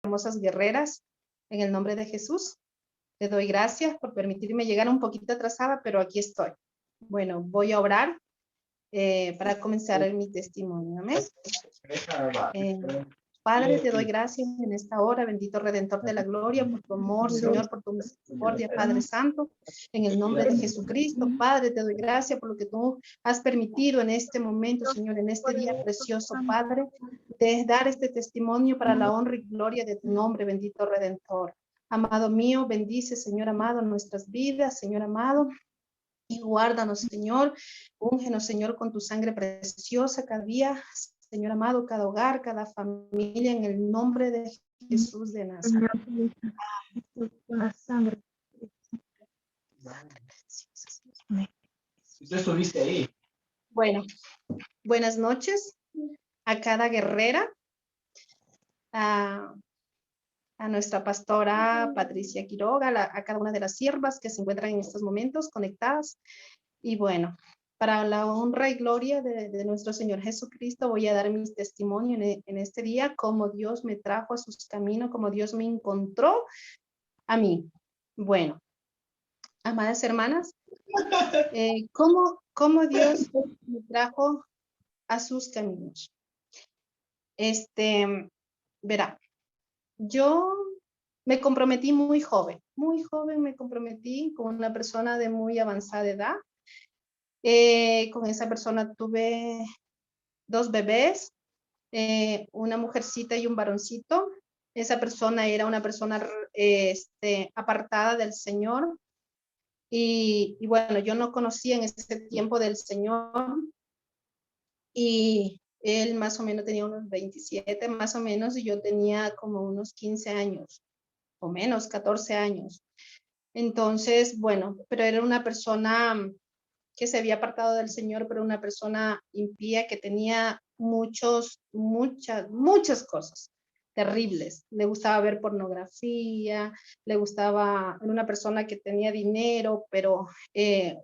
hermosas guerreras, en el nombre de Jesús. Te doy gracias por permitirme llegar un poquito atrasada, pero aquí estoy. Bueno, voy a orar para comenzar mi testimonio. Amén. Padre, te doy gracias en esta hora, bendito Redentor de la gloria, por tu amor, Señor, por tu misericordia, Padre Santo, en el nombre de Jesucristo. Padre, te doy gracias por lo que tú has permitido en este momento, Señor, en este día precioso, Padre, de dar este testimonio para la honra y gloria de tu nombre, bendito Redentor. Amado mío, bendice, Señor amado, nuestras vidas, Señor amado, y guárdanos, Señor. Úngenos, Señor, con tu sangre preciosa cada día, Señor amado, cada hogar, cada familia, en el nombre de Jesús de Nazaret. Usted estuviste ahí. Bueno, buenas noches a cada guerrera, a nuestra pastora Patricia Quiroga, a cada una de las siervas que se encuentran en estos momentos conectadas. Y bueno, para la honra y gloria de nuestro Señor Jesucristo, voy a dar mi testimonio en este día, cómo Dios me trajo a sus caminos, cómo Dios me encontró a mí. Bueno, amadas hermanas, ¿cómo Dios me trajo a sus caminos? Verá, yo me comprometí muy joven me comprometí con una persona de muy avanzada edad. Con esa persona tuve 2 bebés, una mujercita y un varoncito. Esa persona era una persona apartada del Señor. Y bueno, yo no conocía en ese tiempo del Señor. Y él más o menos tenía unos 27 más o menos, y yo tenía como unos 15 años, o menos, 14 años. Entonces, bueno, pero era una persona que se había apartado del Señor, pero una persona impía que tenía muchas cosas terribles. Le gustaba ver pornografía, era una persona que tenía dinero, pero,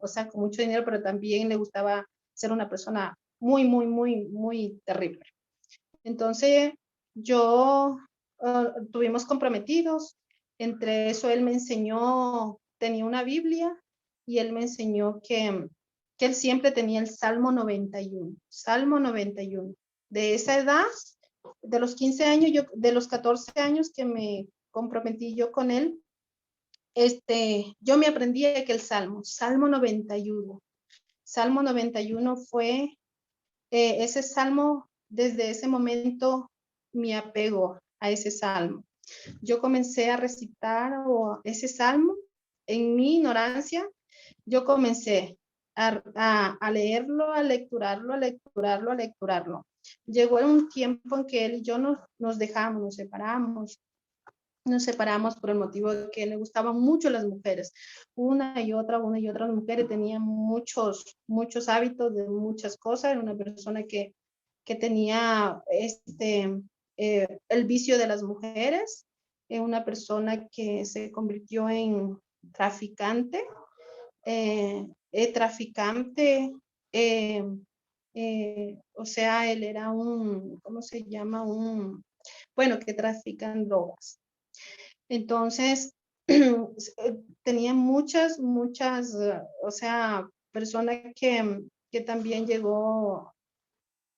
o sea, con mucho dinero, pero también le gustaba ser una persona muy terrible. Entonces, tuvimos comprometidos. Entre eso, él me enseñó, tenía una Biblia, y él me enseñó que él siempre tenía el Salmo 91. Salmo 91. De esa edad, de los 15 años, de los 14 años que me comprometí yo con él, yo me aprendí aquel Salmo 91. Salmo 91 fue ese salmo. Desde ese momento me apego a ese salmo. Yo comencé a recitar ese salmo en mi ignorancia. Yo comencé a leerlo, a lecturarlo. Llegó un tiempo en que él y yo nos dejamos, nos separamos por el motivo de que le gustaban mucho las mujeres. Una y otra mujer, tenía muchos hábitos de muchas cosas. Era una persona que tenía el vicio de las mujeres, una persona que se convirtió en traficante, o sea, él era ¿cómo se llama? Bueno, que trafican drogas. Entonces, tenía muchas, o sea, personas que también llegó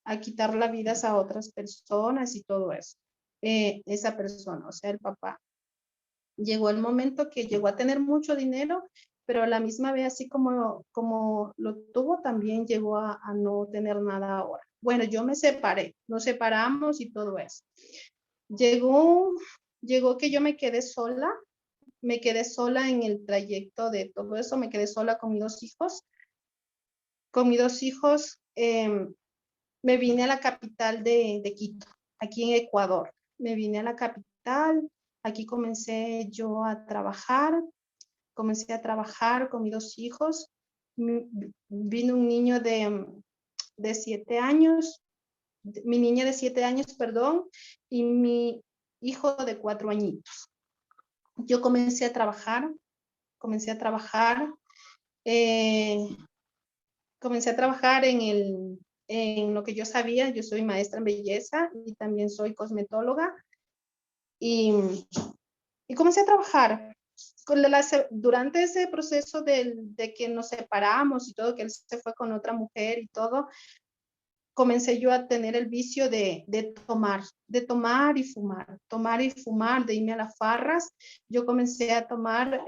a quitar la vida a otras personas y todo eso. Esa persona, o sea, el papá. Llegó el momento que llegó a tener mucho dinero, pero a la misma vez, así como lo tuvo, también llegó a no tener nada ahora. Bueno, yo me separé, nos separamos y todo eso. Llegó que yo me quedé sola en el trayecto de todo eso, me quedé sola con mis 2 hijos. Con mis 2 hijos, me vine a la capital de Quito, aquí en Ecuador. Me vine a la capital, aquí comencé yo a trabajar, con mis 2 hijos. Vino un niño de 7 años, mi niña de 7 años, perdón, y mi hijo de 4 añitos. Yo comencé a trabajar, en lo que yo sabía. Yo soy maestra en belleza y también soy cosmetóloga. y, y comencé a trabajar. Durante ese proceso de que nos separamos y todo, que él se fue con otra mujer y todo, comencé yo a tener el vicio de tomar y fumar, de irme a las farras. Yo comencé a tomar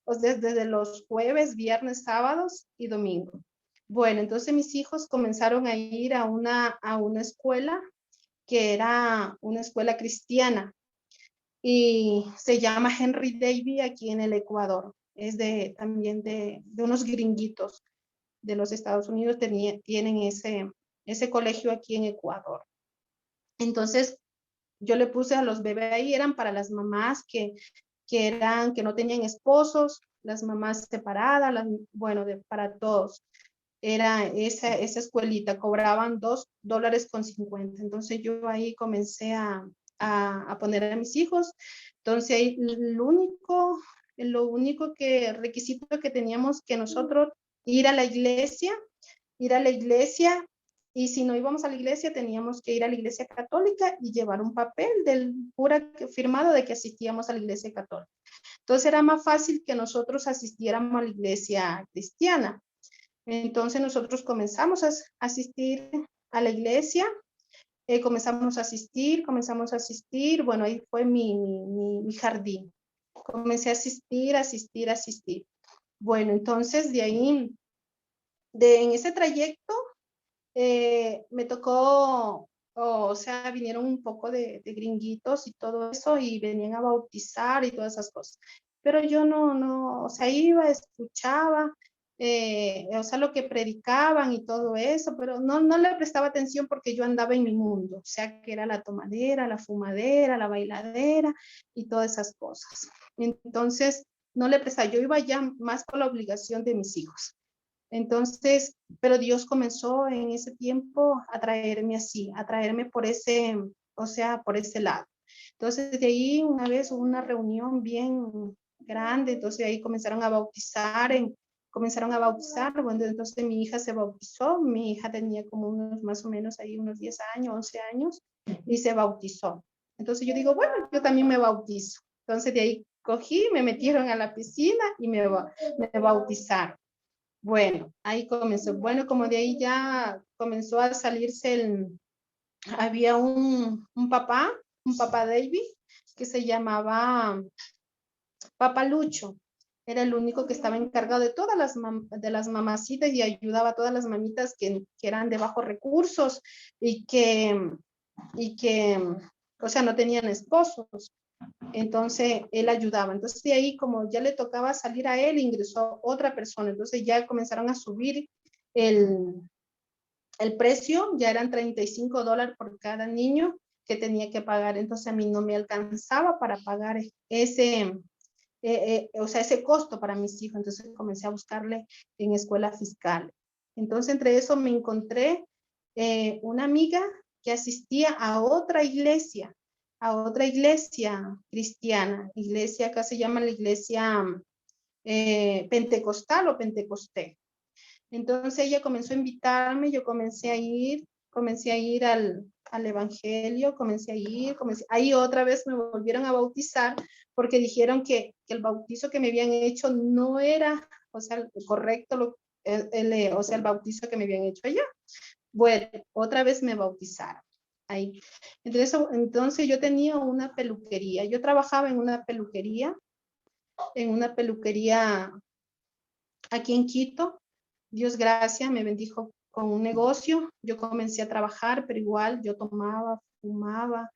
pues desde los jueves, viernes, sábados y domingo. Bueno, entonces mis hijos comenzaron a ir a una escuela que era una escuela cristiana y se llama Henry David aquí en el Ecuador. Es también de unos gringuitos de los Estados Unidos, tienen ese colegio aquí en Ecuador. Entonces, yo le puse a los bebés ahí, eran para las mamás que no tenían esposos, las mamás separadas, bueno, para todos. Era esa escuelita, cobraban $2.50. Entonces yo ahí comencé a poner a mis hijos. Entonces ahí lo único requisito que teníamos que nosotros ir a la iglesia, y si no íbamos a la iglesia teníamos que ir a la iglesia católica y llevar un papel del cura firmado de que asistíamos a la iglesia católica. Entonces era más fácil que nosotros asistiéramos a la iglesia cristiana. Entonces nosotros comenzamos a asistir a la iglesia, comenzamos a asistir, bueno, ahí fue mi jardín. Comencé a asistir. Bueno, entonces de ahí, en ese trayecto, me tocó, o sea, vinieron un poco de gringuitos y todo eso, y venían a bautizar y todas esas cosas. Pero yo no, o sea, iba, escuchaba, o sea, lo que predicaban y todo eso, pero no le prestaba atención porque yo andaba en mi mundo, o sea, que era la tomadera, la fumadera, la bailadera y todas esas cosas. Entonces, no le prestaba, yo iba ya más por la obligación de mis hijos. Entonces, pero Dios comenzó en ese tiempo a traerme así, a traerme por ese, o sea, por ese lado. Entonces, de ahí una vez hubo una reunión bien grande, entonces ahí comenzaron a bautizar, bueno, entonces mi hija se bautizó, mi hija tenía como más o menos ahí unos 10 años, 11 años, y se bautizó. Entonces yo digo, bueno, yo también me bautizo. Entonces de ahí cogí, me metieron a la piscina y me bautizaron. Bueno, ahí comenzó. Bueno, como de ahí ya comenzó a salirse había un papá David, que se llamaba Papá Lucho. Era el único que estaba encargado de todas de las mamacitas y ayudaba a todas las mamitas que eran de bajos recursos y que, o sea, no tenían esposos. Entonces él ayudaba. Entonces de ahí, como ya le tocaba salir a él, ingresó otra persona. Entonces ya comenzaron a subir el, el precio, ya eran $35 por cada niño que tenía que pagar. Entonces a mí no me alcanzaba para pagar o sea, ese costo para mis hijos. Entonces comencé a buscarle en escuela fiscal. Entonces entre eso me encontré una amiga que asistía a otra iglesia cristiana. Iglesia, acá se llama la iglesia pentecostal o pentecostés. Entonces ella comenzó a invitarme, yo comencé a ir al evangelio, ahí otra vez me volvieron a bautizar porque dijeron que el bautizo que me habían hecho no era, o sea, correcto, o sea, el bautizo que me habían hecho allá. Bueno, otra vez me bautizaron ahí. Entonces yo tenía una peluquería, yo trabajaba en una peluquería aquí en Quito. Dios gracias, me bendijo con un negocio. Yo comencé a trabajar, pero igual yo tomaba, fumaba,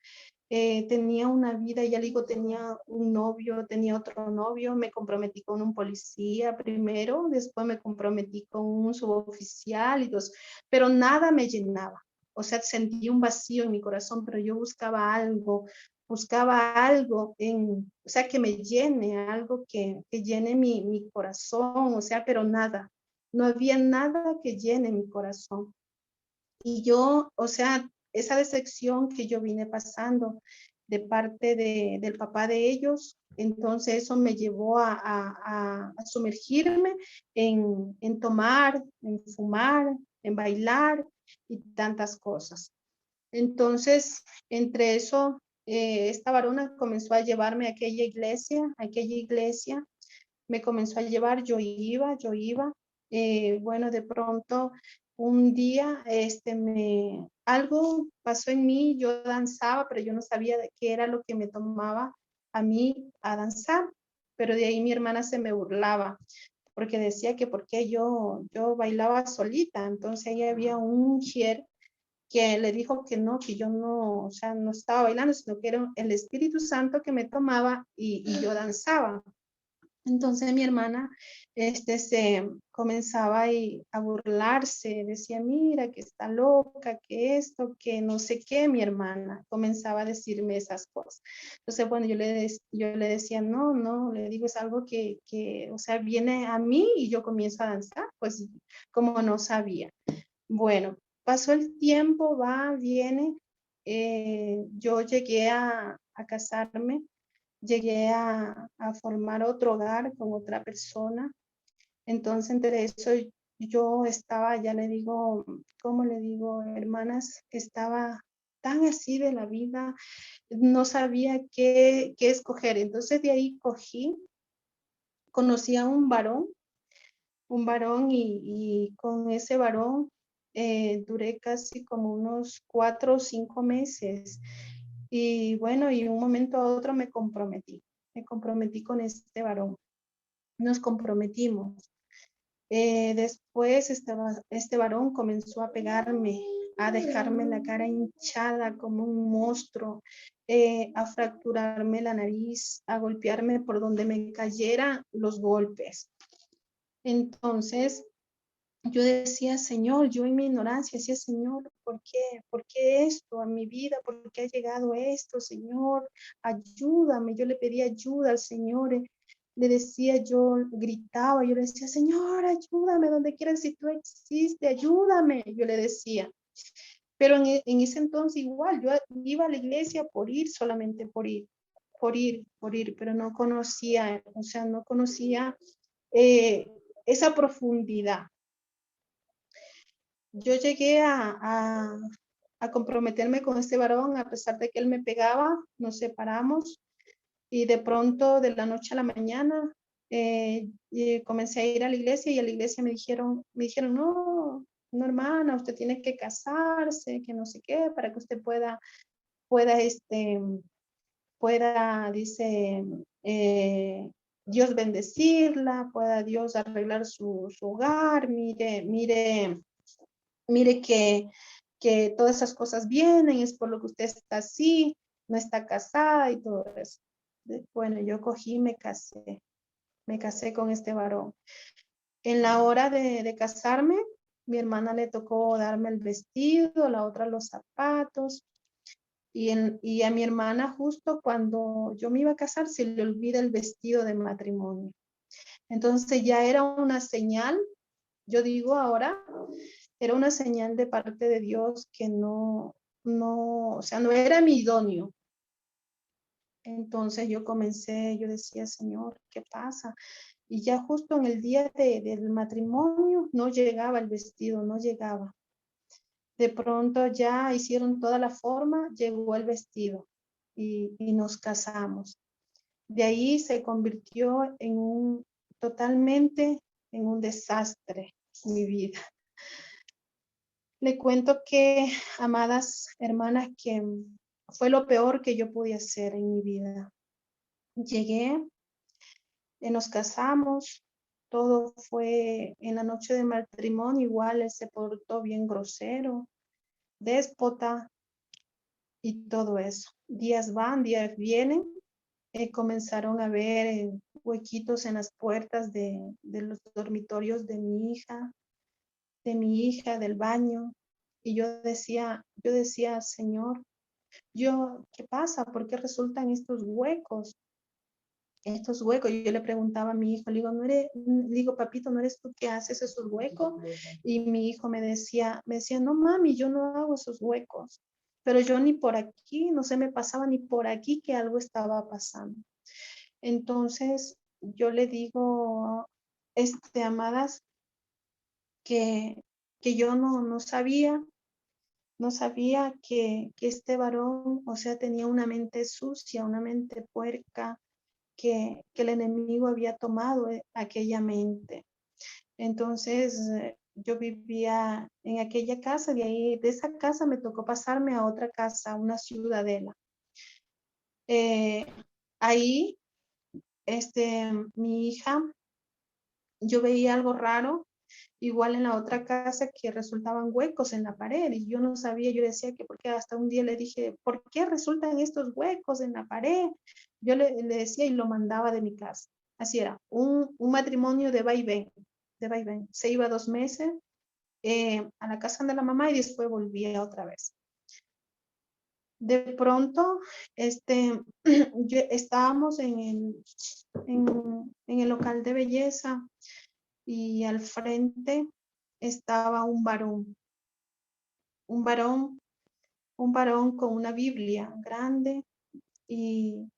tenía una vida, ya digo, tenía un novio, tenía otro novio, me comprometí con un policía primero, después me comprometí con un suboficial y dos, pero nada me llenaba. O sea, sentí un vacío en mi corazón, pero yo buscaba algo o sea, que me llene, algo que llene mi corazón, o sea, pero nada, no había nada que llene mi corazón. Y yo, o sea, esa decepción que yo vine pasando de parte del papá de ellos, entonces eso me llevó a sumergirme en tomar, en fumar, en bailar y tantas cosas. Entonces, entre eso, esta varona comenzó a llevarme a aquella iglesia, me comenzó a llevar, yo iba. Bueno, de pronto un día algo pasó en mí, yo danzaba, pero yo no sabía de qué era lo que me tomaba a mí a danzar, pero de ahí mi hermana se me burlaba porque decía que por qué yo bailaba solita. Entonces ahí había un mujer que le dijo que yo no, o sea, no estaba bailando, sino que era el Espíritu Santo que me tomaba y yo danzaba. Entonces mi hermana se comenzaba a burlarse, decía, mira, que está loca, que esto, que no sé qué, mi hermana comenzaba a decirme esas cosas. Entonces, bueno, yo le decía, no, le digo, es algo o sea, viene a mí y yo comienzo a danzar, pues como no sabía. Bueno, pasó el tiempo, va, viene, yo llegué a casarme, llegué a formar otro hogar con otra persona. Entonces, entre eso, yo estaba, ya le digo, ¿cómo le digo, hermanas? Estaba tan así de la vida, no sabía qué escoger. Entonces, de ahí conocí a un varón y con ese varón duré casi como unos 4 o 5 meses. Y bueno, y de un momento a otro me comprometí con este varón, nos comprometimos. Después este varón comenzó a pegarme, a dejarme la cara hinchada como un monstruo, a fracturarme la nariz, a golpearme por donde me cayera los golpes. Entonces, yo decía, Señor, yo en mi ignorancia decía, Señor, ¿por qué? ¿Por qué esto a mi vida? ¿Por qué ha llegado esto, Señor? Ayúdame. Yo le pedía ayuda al Señor. Le decía, yo gritaba, yo le decía, Señor, ayúdame donde quieras, si tú existes, ayúdame. Yo le decía. Pero en ese entonces igual, yo iba a la iglesia por ir, solamente por ir, pero no conocía, o sea, no conocía esa profundidad. Yo llegué a comprometerme con este varón, a pesar de que él me pegaba, nos separamos y de pronto de la noche a la mañana comencé a ir a la iglesia y a la iglesia me dijeron, no hermana, usted tiene que casarse, que no sé qué, para que usted pueda, dice, Dios bendecirla, pueda Dios arreglar su hogar, mire que todas esas cosas vienen, es por lo que usted está así, no está casada y todo eso. Bueno, yo cogí y me casé con este varón. En la hora de casarme, mi hermana le tocó darme el vestido, la otra los zapatos, y a mi hermana justo cuando yo me iba a casar se le olvida el vestido de matrimonio. Entonces ya era una señal, yo digo ahora, era una señal de parte de Dios que o sea, no era mi idóneo. Entonces yo decía, Señor, ¿qué pasa? Y ya justo en el día del matrimonio no llegaba el vestido, no llegaba. De pronto ya hicieron toda la forma, llegó el vestido y nos casamos. De ahí se convirtió totalmente en un desastre mi vida. Le cuento que, amadas hermanas, que fue lo peor que yo pude hacer en mi vida. Llegué, nos casamos, todo fue en la noche de matrimonio, igual él se portó bien grosero, déspota y todo eso. Días van, días vienen, comenzaron a ver huequitos en las puertas de los dormitorios de mi hija, del baño. Y yo decía, Señor, ¿qué pasa? ¿Por qué resultan estos huecos? Estos huecos. Yo le preguntaba a mi hijo, le digo, papito, ¿no eres tú que haces esos huecos? Y mi hijo me decía, no, mami, yo no hago esos huecos. Pero yo ni por aquí, no se me pasaba ni por aquí que algo estaba pasando. Entonces, yo le digo, amadas, que yo no sabía, No sabía que este varón, o sea, tenía una mente sucia, una mente puerca, que el enemigo había tomado aquella mente. Entonces, yo vivía en aquella casa, de esa casa me tocó pasarme a otra casa, a una ciudadela. Ahí, mi hija, yo veía algo raro, igual en la otra casa, que resultaban huecos en la pared y yo no sabía, yo decía que porque hasta un día le dije, ¿por qué resultan estos huecos en la pared? Yo le decía y lo mandaba de mi casa. Así era, un matrimonio de vaivén, de vaivén. Se iba 2 meses a la casa de la mamá y después volvía otra vez. De pronto, estábamos en el local de belleza y al frente estaba un varón, un varón con una Biblia grande y,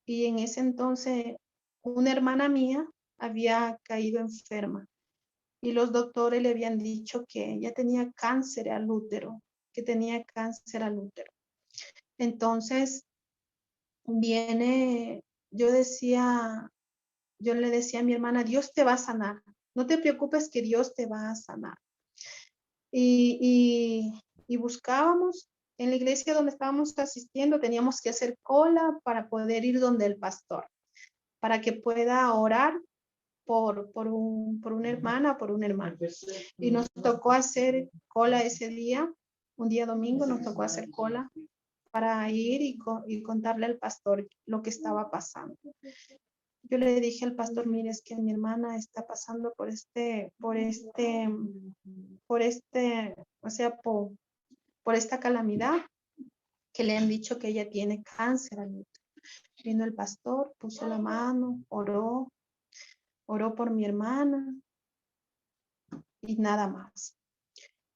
y en ese entonces una hermana mía había caído enferma y los doctores le habían dicho que ella tenía cáncer al útero, que tenía cáncer al útero. Entonces viene, yo le decía a mi hermana, Dios te va a sanar, no te preocupes que Dios te va a sanar. Y buscábamos en la iglesia donde estábamos asistiendo, teníamos que hacer cola para poder ir donde el pastor, para que pueda orar por una hermana, por un hermano. Y nos tocó hacer cola ese día, un día domingo nos tocó hacer cola para ir y contarle al pastor lo que estaba pasando. Yo le dije al pastor, mire, es que mi hermana está pasando por o sea, por esta calamidad, que le han dicho que ella tiene cáncer al útero. Vino el pastor, puso la mano, oró por mi hermana y nada más.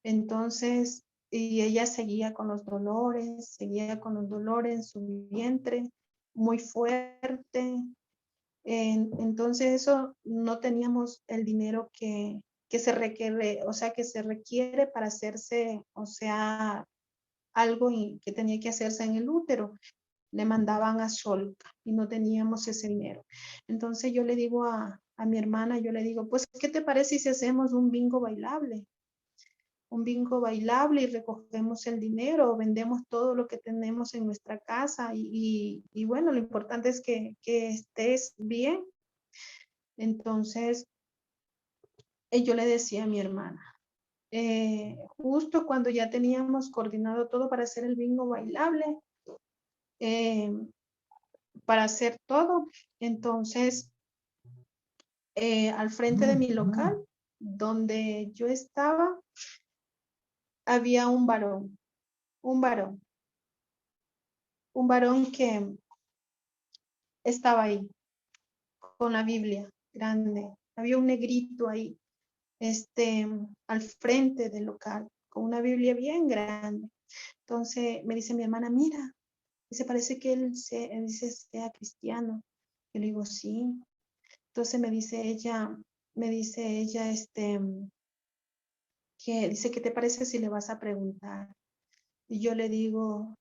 Entonces, y ella seguía con los dolores en su vientre, muy fuerte. Entonces eso no teníamos el dinero que se requiere, o sea, que se requiere para hacerse, o sea, algo que tenía que hacerse en el útero. Le mandaban a Solca y no teníamos ese dinero. Entonces yo le digo a mi hermana, yo le digo, pues, ¿qué te parece si hacemos un bingo bailable? Un bingo bailable y recogemos el dinero, vendemos todo lo que tenemos en nuestra casa y bueno, lo importante es que estés bien. Entonces, yo le decía a mi hermana, justo cuando ya teníamos coordinado todo para hacer el bingo bailable, para hacer todo, entonces, al frente de mi local, donde yo estaba, había un varón, un varón que estaba ahí con la Biblia grande. Había un negrito ahí, al frente del local, con una Biblia bien grande. Entonces me dice mi hermana, mira, dice, parece que él dice, sea cristiano. Yo le digo, sí. Entonces me dice ella, que dice, ¿qué te parece si le vas a preguntar? Y yo le digo,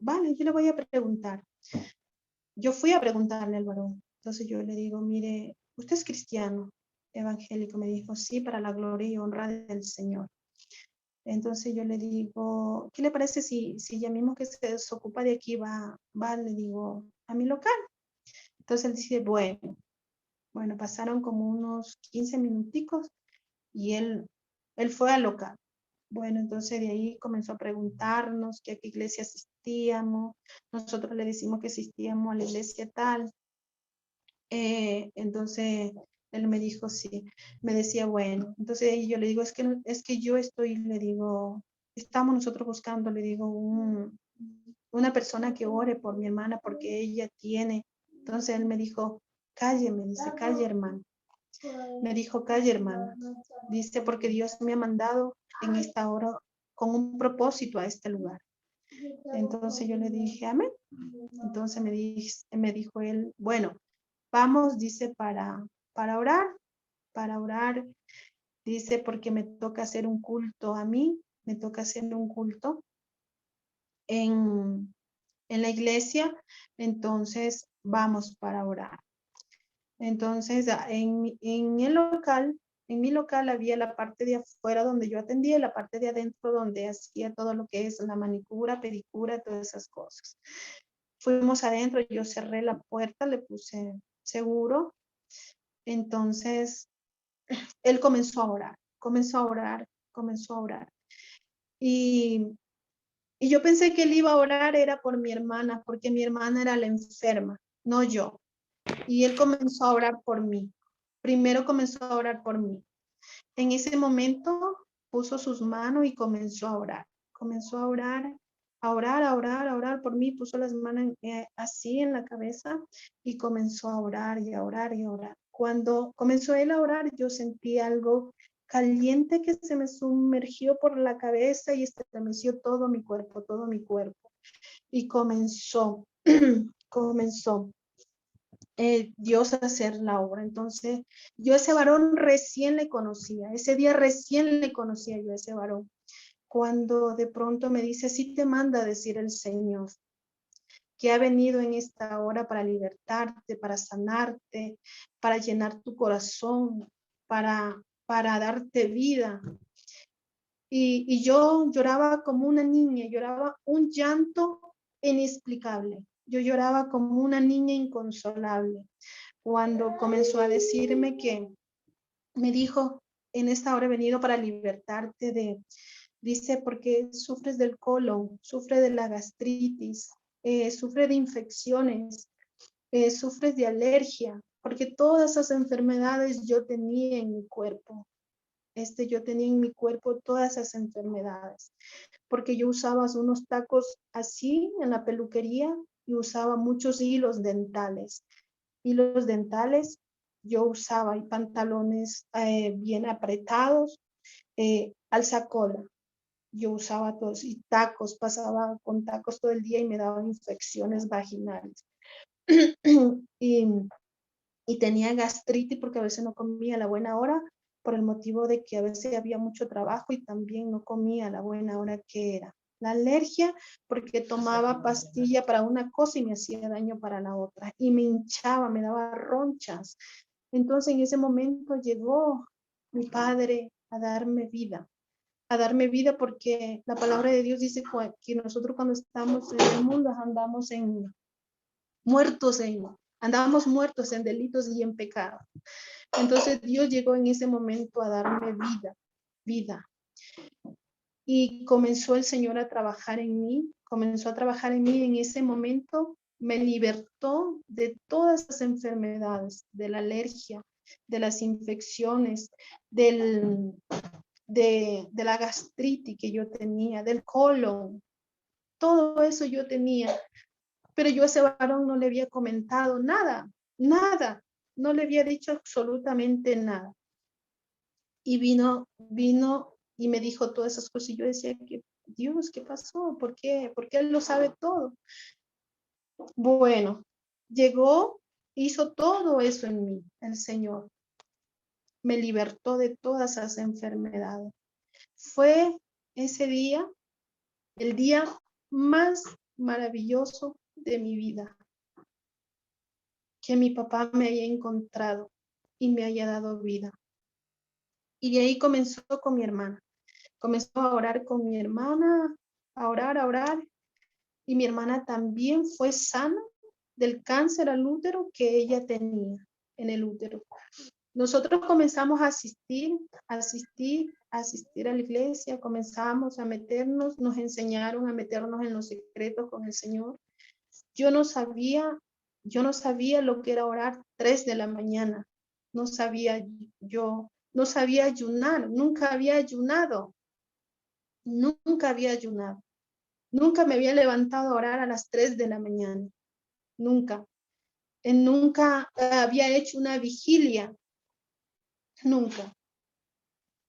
vale, yo le voy a preguntar. Yo fui a preguntarle al varón. Entonces yo le digo, mire, ¿usted es cristiano evangélico? Me dijo, sí, para la gloria y honra del Señor. Entonces yo le digo, ¿qué le parece si ya mismo que se desocupa de aquí le digo, a mi local? Entonces él dice, bueno, pasaron como unos 15 minuticos y él fue al local. Bueno, entonces de ahí comenzó a preguntarnos que a qué iglesia asistíamos. Nosotros le decimos que asistíamos a la iglesia tal. Entonces él me dijo, sí, me decía, bueno, entonces yo le digo, es que yo estoy, le digo, estamos nosotros buscando, le digo, una persona que ore por mi hermana porque ella tiene. Entonces él me dijo, calle, me dice, calle, hermano. Me dijo, calle, hermano. Dice, porque Dios me ha mandado en esta hora con un propósito a este lugar. Entonces yo le dije, amén. Entonces me dijo él, bueno, vamos, dice, para orar, dice, porque me toca hacer un culto a mí me toca hacer un culto en la iglesia, entonces vamos para orar. Entonces, en mi local había la parte de afuera donde yo atendía y la parte de adentro donde hacía todo lo que es la manicura, pedicura, todas esas cosas. Fuimos adentro, yo cerré la puerta, le puse seguro. Entonces, él comenzó a orar, comenzó a orar, comenzó a orar. Y yo pensé que él iba a orar era por mi hermana, porque mi hermana era la enferma, no yo. Y él comenzó a orar por mí. Primero comenzó a orar por mí. En ese momento puso sus manos y comenzó a orar. Comenzó a orar, a orar, a orar, a orar por mí. Puso las manos así en la cabeza y comenzó a orar y a orar y a orar. Cuando comenzó él a orar, yo sentí algo caliente que se me sumergió por la cabeza y estremeció todo mi cuerpo, todo mi cuerpo. Y comenzó, comenzó Dios a hacer la obra. Entonces, yo a ese varón recién le conocía, ese día recién le conocía yo a ese varón. Cuando de pronto me dice, sí te manda a decir el Señor, que ha venido en esta hora para libertarte, para sanarte, para llenar tu corazón, para darte vida. Y yo lloraba como una niña, lloraba un llanto inexplicable. Yo lloraba como una niña inconsolable. Cuando comenzó a decirme que me dijo, en esta hora he venido para libertarte dice, porque sufres del colon, sufre de la gastritis, sufre de infecciones, sufres de alergia, porque todas esas enfermedades yo tenía en mi cuerpo. Yo tenía en mi cuerpo todas esas enfermedades, porque yo usaba unos tacos así en la peluquería y usaba muchos hilos dentales. Hilos dentales yo usaba y pantalones bien apretados, alzacola. Yo usaba todos y tacos, pasaba con tacos todo el día y me daban infecciones vaginales. y, y tenía gastritis porque a veces no comía a la buena hora por el motivo de que a veces había mucho trabajo y también no comía a la buena hora que era. La alergia porque tomaba pastilla para una cosa y me hacía daño para la otra y me hinchaba, me daba ronchas. Entonces en ese momento llegó mi padre a darme vida porque la palabra de Dios dice que nosotros cuando estamos en el mundo andamos andábamos muertos en delitos y en pecado. Entonces Dios llegó en ese momento a darme vida. Y comenzó el Señor a trabajar en mí, comenzó a trabajar en mí en ese momento, me libertó de todas las enfermedades, de la alergia, de las infecciones, de la gastritis que yo tenía, del colon, todo eso yo tenía. Pero yo a ese varón no le había comentado nada, nada, no le había dicho absolutamente nada. Y vino y me dijo todas esas cosas y yo decía que Dios, ¿qué pasó? ¿Por qué? Porque Él lo sabe todo. Bueno, llegó, hizo todo eso en mí, el Señor. Me libertó de todas esas enfermedades. Fue ese día, el día más maravilloso de mi vida. Que mi papá me haya encontrado y me haya dado vida. Y de ahí comenzó con mi hermana. Comenzó a orar con mi hermana, a orar. Y mi hermana también fue sana del cáncer al útero que ella tenía en el útero. Nosotros comenzamos a asistir a la iglesia, comenzamos a meternos, nos enseñaron a meternos en los secretos con el Señor. Yo no sabía lo que era orar 3 de la mañana. No sabía no sabía ayunar, nunca había ayunado. Nunca me había levantado a orar a las 3 de la mañana. Nunca. Nunca había hecho una vigilia. Nunca.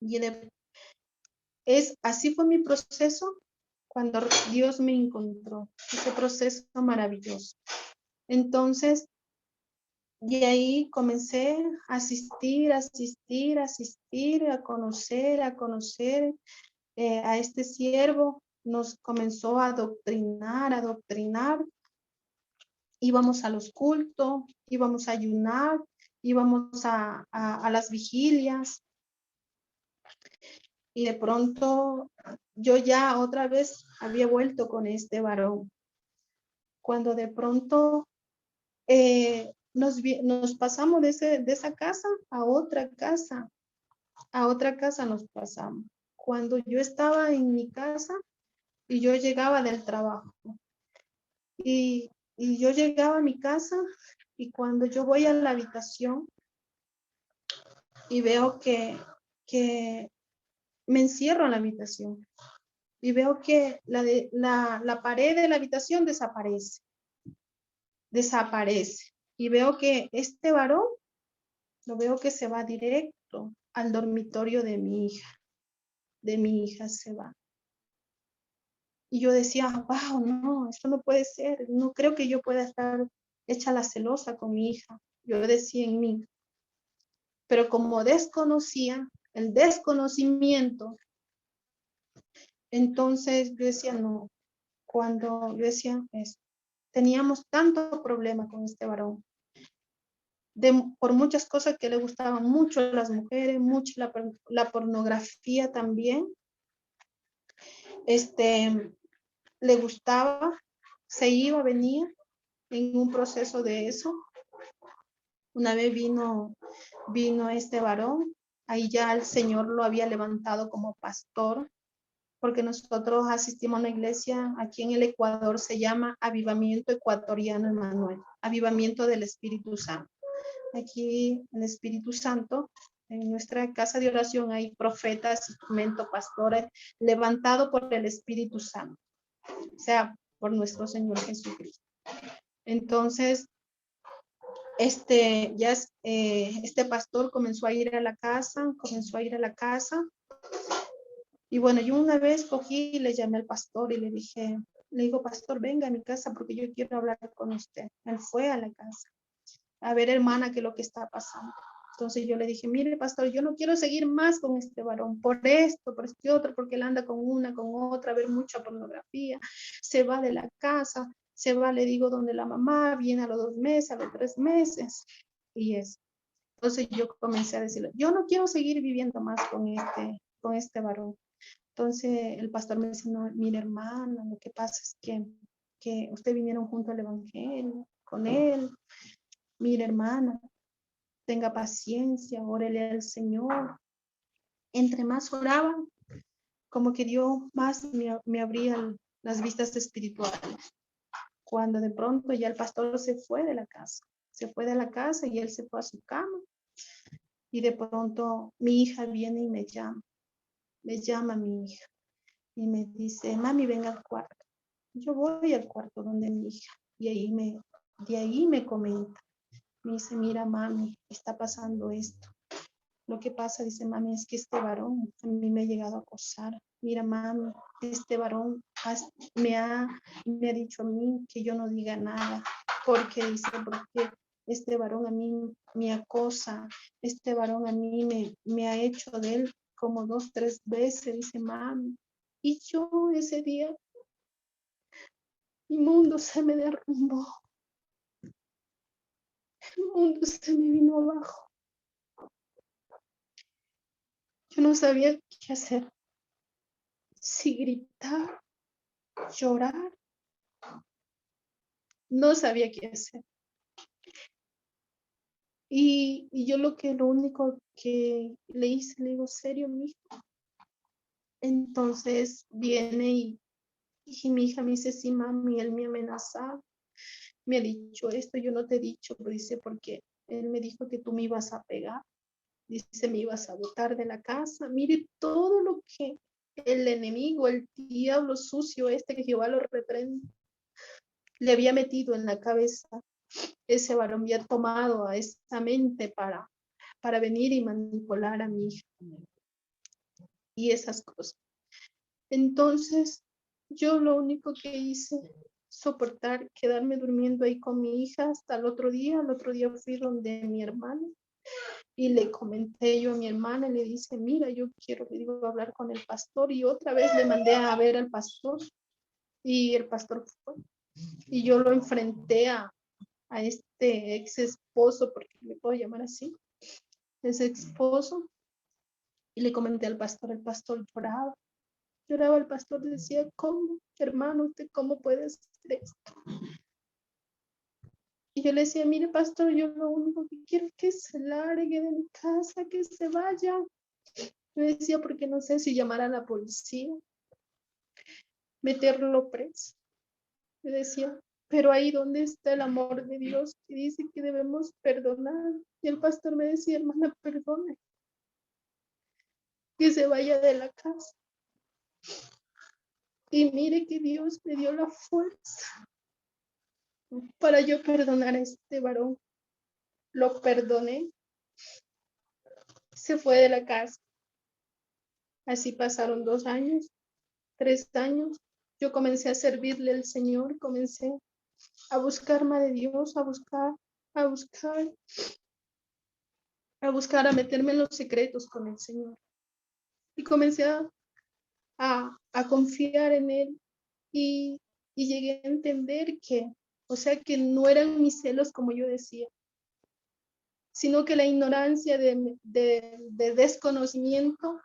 Y así fue mi proceso cuando Dios me encontró. Ese proceso maravilloso. Entonces, de ahí comencé a asistir, a conocer, a este siervo, nos comenzó a adoctrinar. Íbamos a los cultos, íbamos a ayunar, íbamos a las vigilias. Y de pronto yo ya otra vez había vuelto con este varón. Cuando de pronto nos pasamos de esa casa a otra casa. A otra casa nos pasamos. Cuando yo estaba en mi casa y yo llegaba del trabajo. Y yo llegaba a mi casa y cuando yo voy a la habitación y veo que me encierro en la habitación y veo que la pared de la habitación desaparece. Y veo que este varón, lo veo que se va directo al dormitorio de mi hija. De mi hija se va. Y yo decía, wow, no, esto no puede ser. No creo que yo pueda estar hecha la celosa con mi hija. Yo decía en mí. Pero como desconocía, el desconocimiento, entonces yo decía, no. Cuando yo decía eso, teníamos tanto problema con este varón. Por muchas cosas que le gustaban mucho a las mujeres, mucho la pornografía también. Le gustaba, se iba, venía en un proceso de eso. Una vez vino este varón, ahí ya el Señor lo había levantado como pastor, porque nosotros asistimos a una iglesia aquí en el Ecuador, se llama Avivamiento Ecuatoriano Emmanuel, Avivamiento del Espíritu Santo. Aquí el Espíritu Santo, en nuestra casa de oración hay profetas, instrumentos, pastores, levantados por el Espíritu Santo, o sea, por nuestro Señor Jesucristo. Entonces, este pastor comenzó a ir a la casa, y bueno, yo una vez cogí y le llamé al pastor y le digo, pastor, venga a mi casa porque yo quiero hablar con usted. Él fue a la casa. A ver, hermana, qué es lo que está pasando. Entonces yo le dije, mire, pastor, yo no quiero seguir más con este varón, por esto, por este otro, porque él anda con una, con otra, a ver mucha pornografía, se va de la casa, se va, le digo, donde la mamá, viene a los 2 meses, a los 3 meses, y eso. Entonces yo comencé a decirle, yo no quiero seguir viviendo más con este varón. Entonces el pastor me dice, no, mire hermana, lo que pasa es que ustedes vinieron junto al evangelio, con él. Mire hermana, tenga paciencia, órele al Señor. Entre más oraba, como que Dios más me abría las vistas espirituales. Cuando de pronto ya el pastor se fue de la casa y él se fue a su cama. Y de pronto mi hija viene y me llama mi hija y me dice, mami, venga al cuarto. Yo voy al cuarto donde mi hija y de ahí me comenta. Me dice, mira, mami, está pasando esto. Lo que pasa, dice, mami, es que este varón a mí me ha llegado a acosar. Mira, mami, este varón me ha dicho a mí que yo no diga nada. Porque este varón a mí me acosa. Este varón a mí me ha hecho de él como 2, 3 veces, dice, mami. Y yo ese día, mi mundo se me derrumbó. El mundo se me vino abajo. Yo no sabía qué hacer. Si gritar, llorar, no sabía qué hacer. Y yo lo único que le hice, le digo, ¿serio, mijo? Entonces viene y mi hija me dice, sí, mami, él me ha amenazado, me ha dicho esto, yo no te he dicho, pero dice, porque él me dijo que tú me ibas a pegar, dice, me ibas a botar de la casa. Mire todo lo que el enemigo, el diablo sucio que Jehová lo reprende, le había metido en la cabeza. Ese varón había tomado a esa mente para venir y manipular a mi hija y esas cosas. Entonces, yo lo único que hice, soportar, quedarme durmiendo ahí con mi hija hasta el otro día. El otro día fui donde mi hermano Y le comenté yo a mi hermana, y le dice, mira, yo quiero, le digo, hablar con el pastor. Y otra vez le mandé a ver al pastor. Y el pastor fue. Y yo lo enfrenté a este ex esposo, porque le puedo llamar así, ese esposo. Y le comenté al pastor, el pastor lloraba. Lloraba el pastor, decía, ¿cómo, hermano, usted cómo puede hacer esto? Y yo le decía, mire, pastor, yo lo único que quiero es que se largue de mi casa, que se vaya. Yo decía, porque no sé si llamar a la policía, meterlo preso. Yo decía, pero ahí donde está el amor de Dios, que dice que debemos perdonar. Y el pastor me decía, hermana, perdone, que se vaya de la casa. Y mire que Dios me dio la fuerza para yo perdonar a este varón. Lo perdoné, se fue de la casa. Así pasaron 2 años, 3 años. Yo comencé a servirle al Señor, comencé a buscar más de Dios, a buscar, a meterme en los secretos con el Señor. Y comencé a confiar en Él y llegué a entender que, o sea, que no eran mis celos como yo decía, sino que la ignorancia de desconocimiento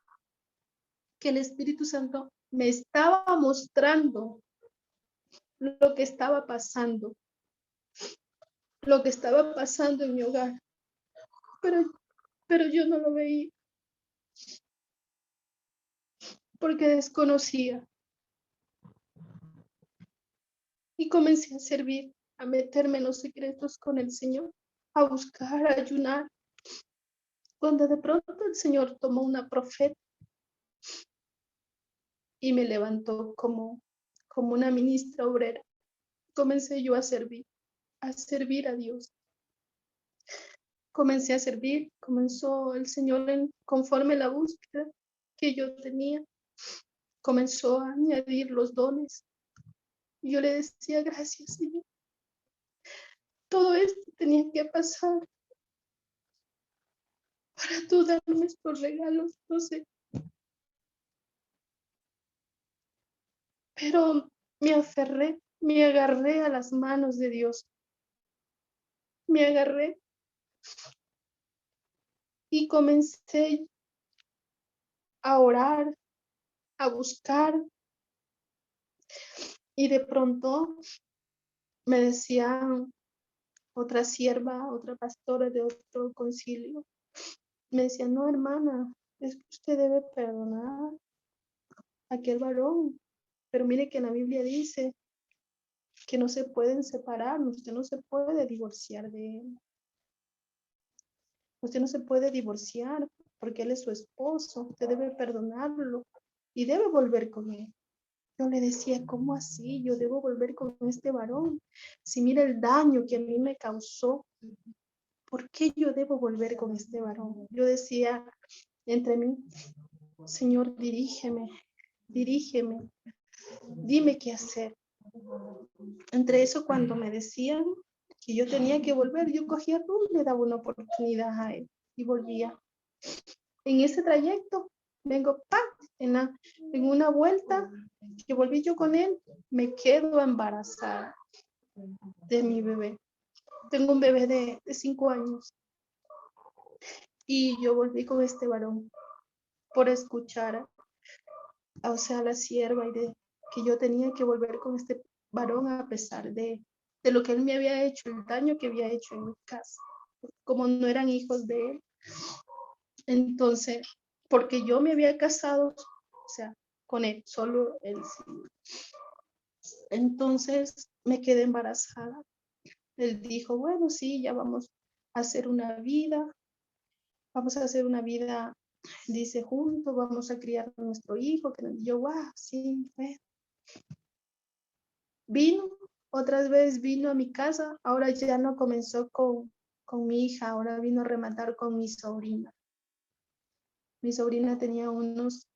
que el Espíritu Santo me estaba mostrando lo que estaba pasando, en mi hogar, pero, pero yo no lo veía porque desconocía y comencé a servir, a meterme en los secretos con el Señor, a buscar, a ayunar, cuando de pronto el Señor tomó una profeta y me levantó como una ministra obrera. Comencé yo a servir a Dios. Comencé a servir, comenzó el Señor conforme la búsqueda que yo tenía, comenzó a añadir los dones. Y yo le decía, gracias, Señor. Todo esto tenía que pasar para tú darme estos regalos, no sé. Pero me agarré a las manos de Dios. Me agarré y comencé a orar, a buscar. Y de pronto me decía otra sierva, otra pastora de otro concilio, me decía, no, hermana, es que usted debe perdonar a aquel varón. Pero mire que en la Biblia dice que no se pueden separar, usted no se puede divorciar de él. Usted no se puede divorciar porque él es su esposo. Usted debe perdonarlo y debe volver con él. Yo le decía, ¿cómo así? Yo debo volver con este varón. Si mira el daño que a mí me causó, ¿por qué yo debo volver con este varón? Yo decía entre mí, Señor, dirígeme, dime qué hacer. Entre eso, cuando me decían que yo tenía que volver, yo cogía rumbo, le daba una oportunidad a él y volvía. En ese trayecto, vengo, ¡pam! En una vuelta que volví yo con él, me quedo embarazada de mi bebé. Tengo un bebé de 5 años y yo volví con este varón por escuchar, o sea, a la sierva y de que yo tenía que volver con este varón a pesar de lo que él me había hecho, el daño que había hecho en mi casa, como no eran hijos de él. Entonces, porque yo me había casado, o sea, con él, solo él sí. Entonces me quedé embarazada. Él dijo, bueno, sí, ya vamos a hacer una vida, dice, juntos, vamos a criar a nuestro hijo. Que yo, wow, sí, bueno. Vino, otras veces vino a mi casa, ahora ya no comenzó con mi hija, ahora vino a rematar con mi sobrina. Mi sobrina tenía unos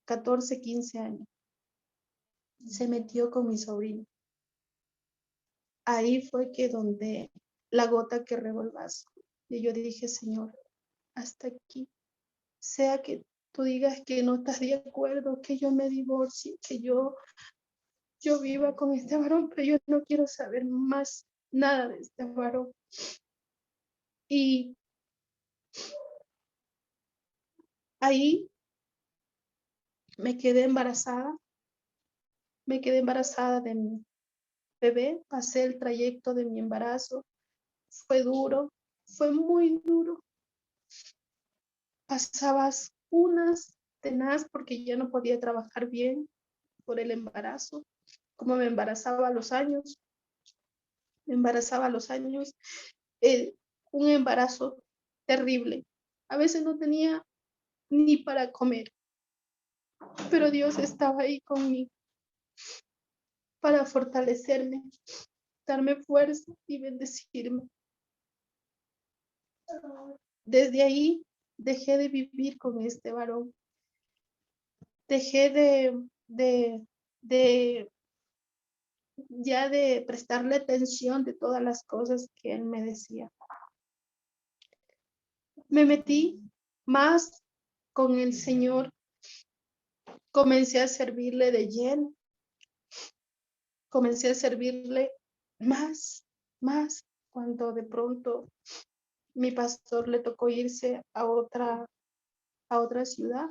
14, 15 años. Se metió con mi sobrina. Ahí fue que donde la gota que regó el vaso. Y yo dije, Señor, hasta aquí. Sea que tú digas que no estás de acuerdo, que yo me divorcie, que yo viva con este varón, pero yo no quiero saber más nada de este varón. Y ahí me quedé embarazada de mi bebé, pasé el trayecto de mi embarazo, fue duro, fue muy duro. Pasabas unas tenaz porque ya no podía trabajar bien por el embarazo, como me embarazaba a los años, un embarazo terrible. A veces no tenía ni para comer, pero Dios estaba ahí conmigo para fortalecerme, darme fuerza y bendecirme. Desde ahí dejé de vivir con este varón, dejé de ya de prestarle atención de todas las cosas que él me decía. Me metí más con el Señor, comencé a servirle de lleno, comencé a servirle más, cuando de pronto mi pastor le tocó irse a otra ciudad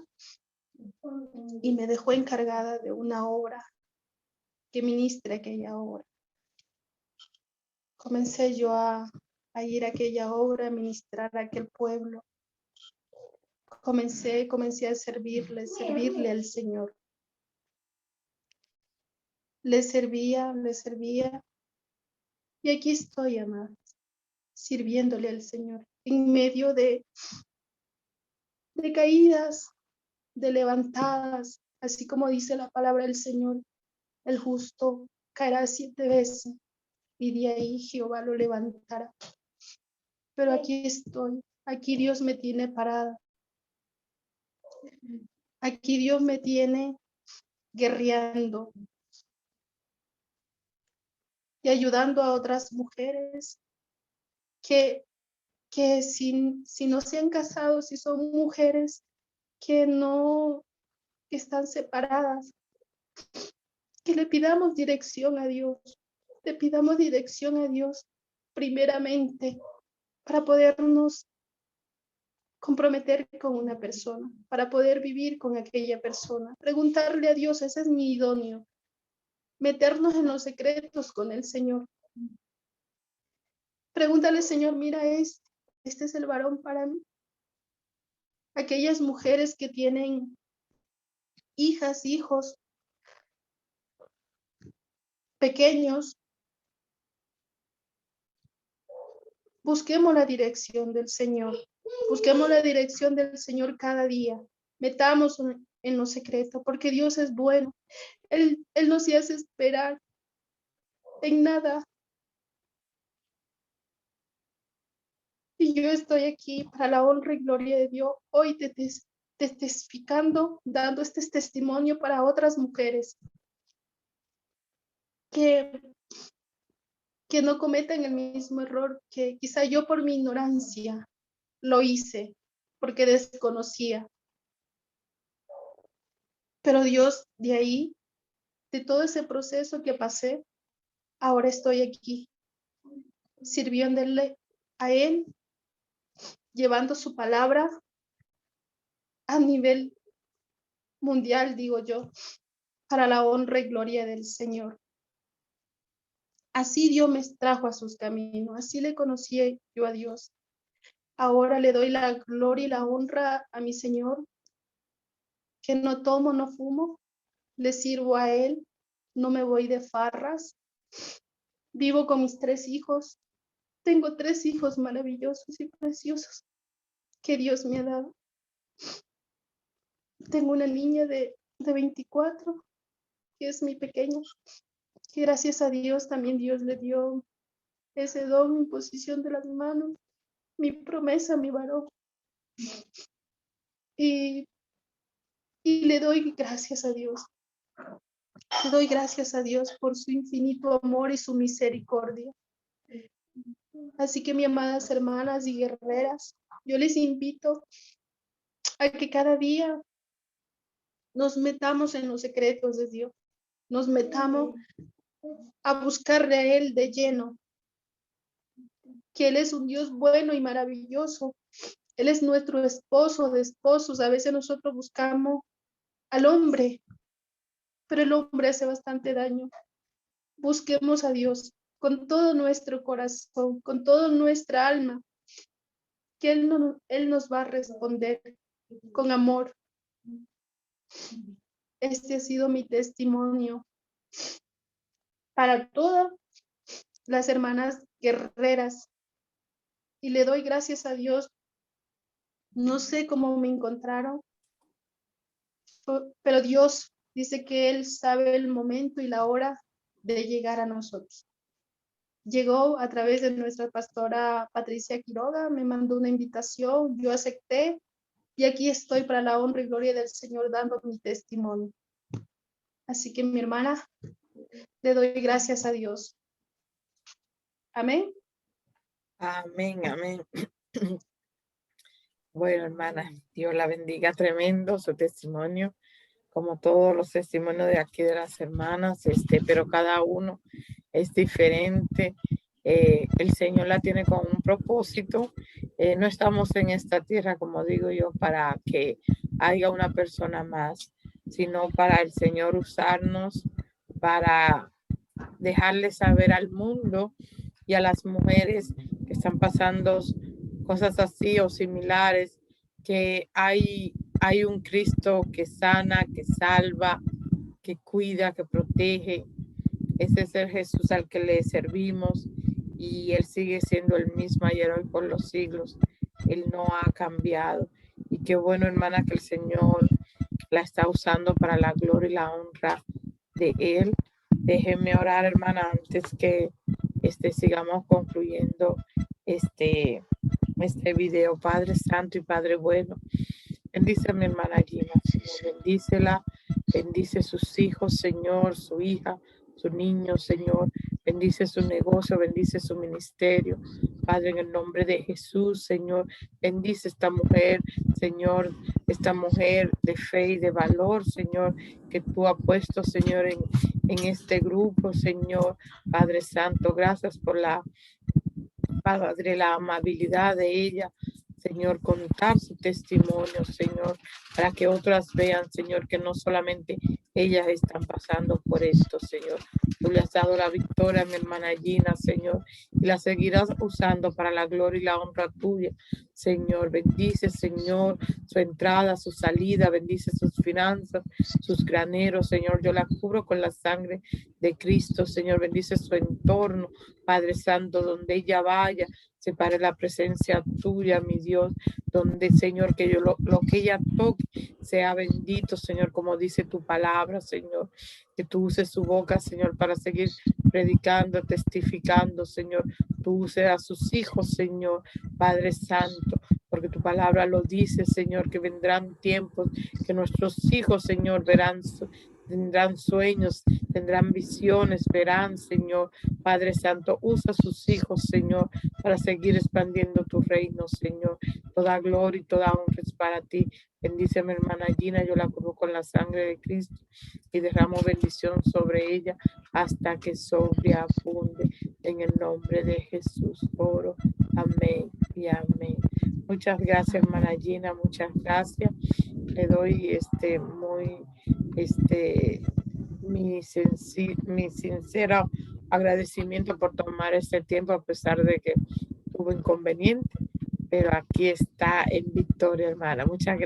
y me dejó encargada de una obra, que ministre aquella obra. Comencé yo a ir a aquella obra, a ministrar a aquel pueblo. Comencé a servirle al Señor. Le servía. Y aquí estoy, amada, sirviéndole al Señor. En medio de caídas, de levantadas, así como dice la palabra del Señor, el justo caerá 7 veces y de ahí Jehová lo levantará. Pero aquí estoy, aquí Dios me tiene parada. Aquí Dios me tiene guerreando y ayudando a otras mujeres que si no se han casado, si son mujeres que están separadas, que le pidamos dirección a Dios, primeramente para podernos comprometer con una persona, para poder vivir con aquella persona, preguntarle a Dios, ese es mi idóneo, meternos en los secretos con el Señor. Pregúntale, Señor, mira, este es el varón para mí. Aquellas mujeres que tienen hijas, hijos pequeños, busquemos la dirección del Señor. Busquemos la dirección del Señor cada día. Metamos en lo secreto, porque Dios es bueno. Él nos hace esperar en nada. Y yo estoy aquí para la honra y gloria de Dios. Hoy te testificando, dando este testimonio para otras mujeres que no cometan el mismo error que quizá yo por mi ignorancia lo hice, porque desconocía. Pero Dios, de ahí, de todo ese proceso que pasé, ahora estoy aquí, sirviéndole a Él, llevando su palabra a nivel mundial, digo yo, para la honra y gloria del Señor. Así Dios me trajo a sus caminos, así le conocí yo a Dios. Ahora le doy la gloria y la honra a mi Señor, que no tomo, no fumo, le sirvo a Él, no me voy de farras, vivo con mis 3 hijos, tengo 3 hijos maravillosos y preciosos que Dios me ha dado. Tengo una niña de 24, que es mi pequeña, que gracias a Dios también Dios le dio ese don, mi posición de las manos, mi promesa, mi varón. Y le doy gracias a Dios. Le doy gracias a Dios por su infinito amor y su misericordia. Así que, mis amadas hermanas y guerreras, Yo les invito a que cada día nos metamos en los secretos de Dios, nos metamos a buscarle a Él de lleno, que Él es un Dios bueno y maravilloso. Él es nuestro esposo de esposos. A veces nosotros buscamos al hombre, pero el hombre hace bastante daño. Busquemos a Dios con todo nuestro corazón, con toda nuestra alma, que Él nos va a responder con amor. Este ha sido mi testimonio para todas las hermanas guerreras. Y le doy gracias a Dios. No sé cómo me encontraron, pero Dios dice que Él sabe el momento y la hora de llegar a nosotros. Llegó a través de nuestra pastora Patricia Quiroga, me mandó una invitación, yo acepté y aquí estoy para la honra y gloria del Señor dando mi testimonio. Así que mi hermana, le doy gracias a Dios. Amén. Amén, amén. Bueno, hermana, Dios la bendiga, tremendo su testimonio, como todos los testimonios de aquí de las hermanas, pero cada uno es diferente. El Señor la tiene con un propósito. No estamos en esta tierra, como digo yo, para que haya una persona más, sino para el Señor usarnos, para dejarle saber al mundo y a las mujeres que están pasando cosas así o similares, que hay un Cristo que sana, que salva, que cuida, que protege. Ese es el Jesús al que le servimos y Él sigue siendo el mismo ayer, hoy, por los siglos. Él no ha cambiado. Y qué bueno, hermana, que el Señor la está usando para la gloria y la honra de Él. Déjenme orar, hermana, antes que sigamos concluyendo este video. Padre Santo y Padre bueno, bendice a mi hermana Gina, Señor, bendícela, bendice sus hijos, Señor, su hija, su niño, Señor, bendice su negocio, bendice su ministerio, Padre, en el nombre de Jesús, Señor, bendice esta mujer, Señor, esta mujer de fe y de valor, Señor, que tú has puesto, Señor, en este grupo, Señor, Padre Santo, gracias por Padre, la amabilidad de ella, Señor, contar su testimonio, Señor, para que otras vean, Señor, que no solamente ellas están pasando por esto, Señor. Tú le has dado la victoria a mi hermana Gina, Señor, y la seguirás usando para la gloria y la honra tuya, Señor. Bendice, Señor, su entrada, su salida, bendice sus finanzas, sus graneros, Señor. Yo la cubro con la sangre de Cristo, Señor. Bendice su entorno, Padre Santo, donde ella vaya, separe la presencia tuya, mi Dios, donde, Señor, que yo lo que ella toque sea bendito, Señor, como dice tu palabra, Señor, que tú uses su boca, Señor, para seguir predicando, testificando, Señor, tú uses a sus hijos, Señor, Padre Santo, porque tu palabra lo dice, Señor, que vendrán tiempos que nuestros hijos, Señor, tendrán sueños, tendrán visiones, verán, Señor, Padre Santo, usa a sus hijos, Señor, para seguir expandiendo tu reino, Señor. Toda gloria y toda honra es para ti. Bendice a mi hermana Gina, yo la cubro con la sangre de Cristo y derramo bendición sobre ella hasta que sobreabunde. En el nombre de Jesús oro. Amén y amén. Muchas gracias, hermana Gina, muchas gracias. Le doy mi sincero agradecimiento por tomar este tiempo a pesar de que tuvo inconveniente, pero aquí está en victoria, hermana. Muchas gracias.